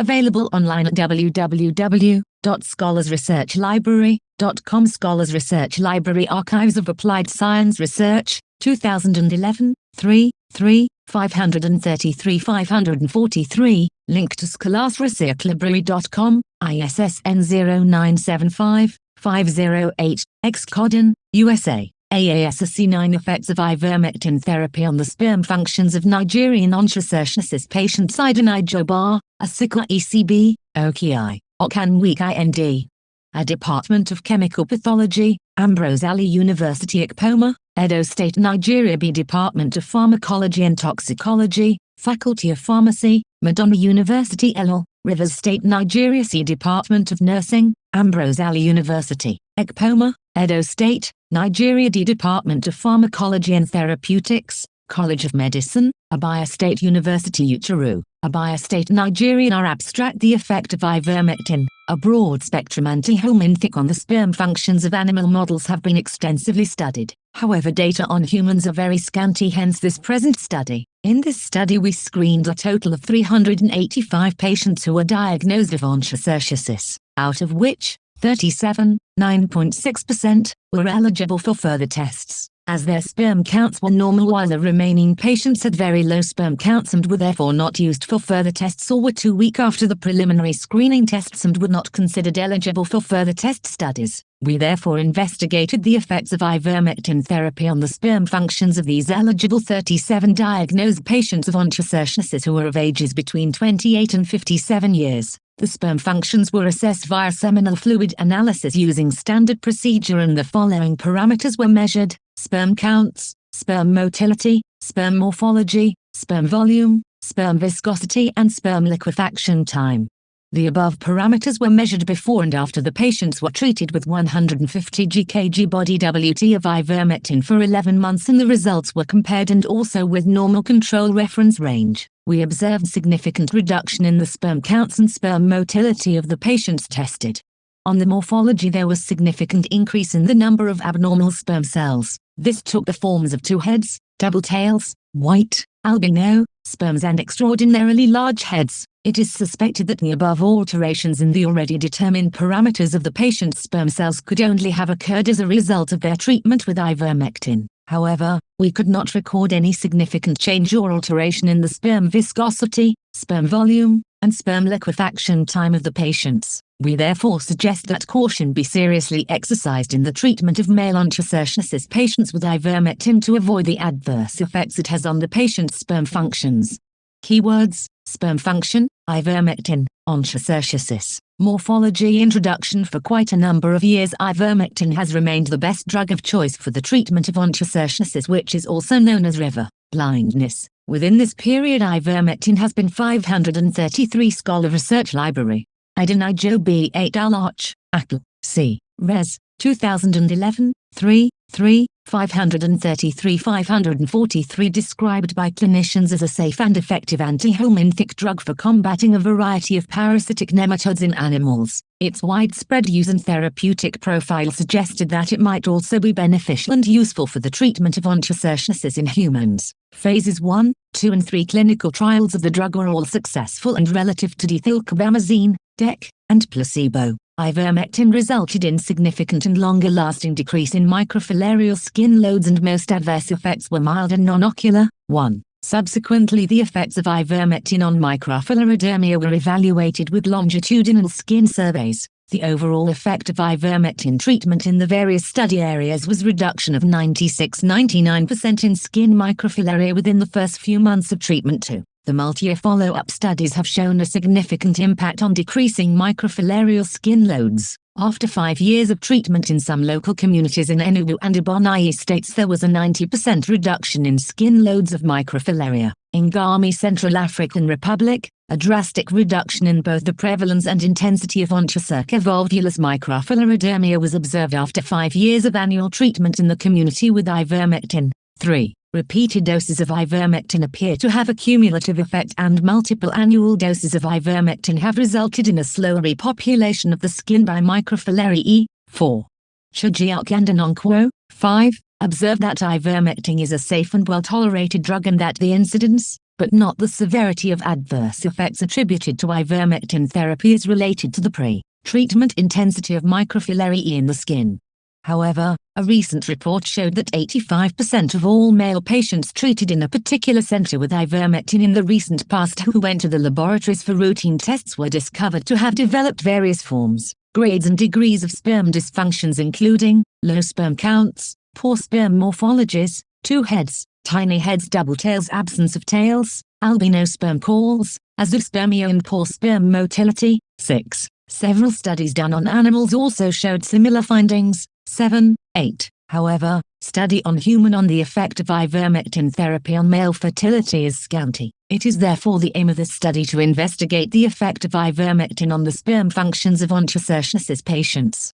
Available online at www.scholarsresearchlibrary.com. Scholars Research Library Archives of Applied Science Research, 2011, 3, 533 543, link to scholarsresearchlibrary.com, ISSN 0975 508, Excodon, USA. AASC 9 Effects of Ivermectin Therapy on the Sperm Functions of Nigerian Onchocerciasis Patients. Idenijobar, Asika ECB, Oki, Okanweek IND. A Department of Chemical Pathology, Ambrose Ali University Ikpoma, Edo State Nigeria. B Department of Pharmacology and Toxicology, Faculty of Pharmacy, Madonna University Elul, Rivers State Nigeria. C Department of Nursing, Ambrose Ali University, Ikpoma, Edo State, Nigeria. D Department of Pharmacology and Therapeutics, College of Medicine, Abia State University Ucheru, Abia State Nigeria. Our abstract: the effect of ivermectin, a broad-spectrum antihelminthic on the sperm functions of animal models, have been extensively studied. However, data on humans are very scanty, hence this present study. In this study we screened a total of 385 patients who were diagnosed with onchocerciasis, out of which 37, 9.6%, were eligible for further tests, as their sperm counts were normal, while the remaining patients had very low sperm counts and were therefore not used for further tests, or were too weak after the preliminary screening tests and were not considered eligible for further test studies. We therefore investigated the effects of ivermectin therapy on the sperm functions of these eligible 37 diagnosed patients of onchocerciasis who were of ages between 28 and 57 years. The sperm functions were assessed via seminal fluid analysis using standard procedure, and the following parameters were measured: sperm counts, sperm motility, sperm morphology, sperm volume, sperm viscosity and sperm liquefaction time. The above parameters were measured before and after the patients were treated with 150 gkg body WT of ivermectin for 11 months, and the results were compared and also with normal control reference range. We observed significant reduction in the sperm counts and sperm motility of the patients tested. On the morphology, there was significant increase in the number of abnormal sperm cells. This took the forms of two heads, double tails, white, albino, sperms and extraordinarily large heads. It is suspected that the above alterations in the already determined parameters of the patient's sperm cells could only have occurred as a result of their treatment with ivermectin. However, we could not record any significant change or alteration in the sperm viscosity, sperm volume, and sperm liquefaction time of the patients. We therefore suggest that caution be seriously exercised in the treatment of male onchocerciasis patients with ivermectin to avoid the adverse effects it has on the patient's sperm functions. Keywords: sperm function, ivermectin, onchocerciasis. Morphology. Introduction. For quite a number of years, ivermectin has remained the best drug of choice for the treatment of onchocerciasis, which is also known as river blindness. Within this period, ivermectin has been 533 Scholar Research Library. Idenijo B. 8 Al-Arch, Atl. C. Res. 2011, 3, 533 543, described by clinicians as a safe and effective antihelminthic drug for combating a variety of parasitic nematodes in animals. Its widespread use and therapeutic profile suggested that it might also be beneficial and useful for the treatment of onchocerciasis in humans. Phases 1, 2 and 3 clinical trials of the drug were all successful, and relative to dethylcarbamazine, DEC, and placebo, ivermectin resulted in significant and longer-lasting decrease in microfilarial skin loads, and most adverse effects were mild and non-ocular. 1. Subsequently, the effects of ivermectin on microfilaridermia were evaluated with longitudinal skin surveys. The overall effect of ivermectin treatment in the various study areas was reduction of 96–99% in skin microfilaria within the first few months of treatment too. The multi-year follow-up studies have shown a significant impact on decreasing microfilarial skin loads. After 5 years of treatment in some local communities in Enugu and Ebonyi states, there was a 90% reduction in skin loads of microfilaria. In Gami, Central African Republic, a drastic reduction in both the prevalence and intensity of onchocerca volvulus microfilaridermia was observed after 5 years of annual treatment in the community with ivermectin. 3. Repeated doses of ivermectin appear to have a cumulative effect, and multiple annual doses of ivermectin have resulted in a slower repopulation of the skin by microfilariae. 4. Chijiak and Anonkwo, 5, observed that ivermectin is a safe and well-tolerated drug, and that the incidence, but not the severity of adverse effects attributed to ivermectin therapy is related to the pre-treatment intensity of microfilariae in the skin. However, a recent report showed that 85% of all male patients treated in a particular center with ivermectin in the recent past who went to the laboratories for routine tests were discovered to have developed various forms, grades and degrees of sperm dysfunctions including low sperm counts, poor sperm morphologies, two heads, tiny heads, double tails, absence of tails, albino sperm calls, azoospermia and poor sperm motility. 6. Several studies done on animals also showed similar findings. 7. 8. However, study on human on the effect of ivermectin therapy on male fertility is scanty. It is therefore the aim of this study to investigate the effect of ivermectin on the sperm functions of onchocerciasis patients.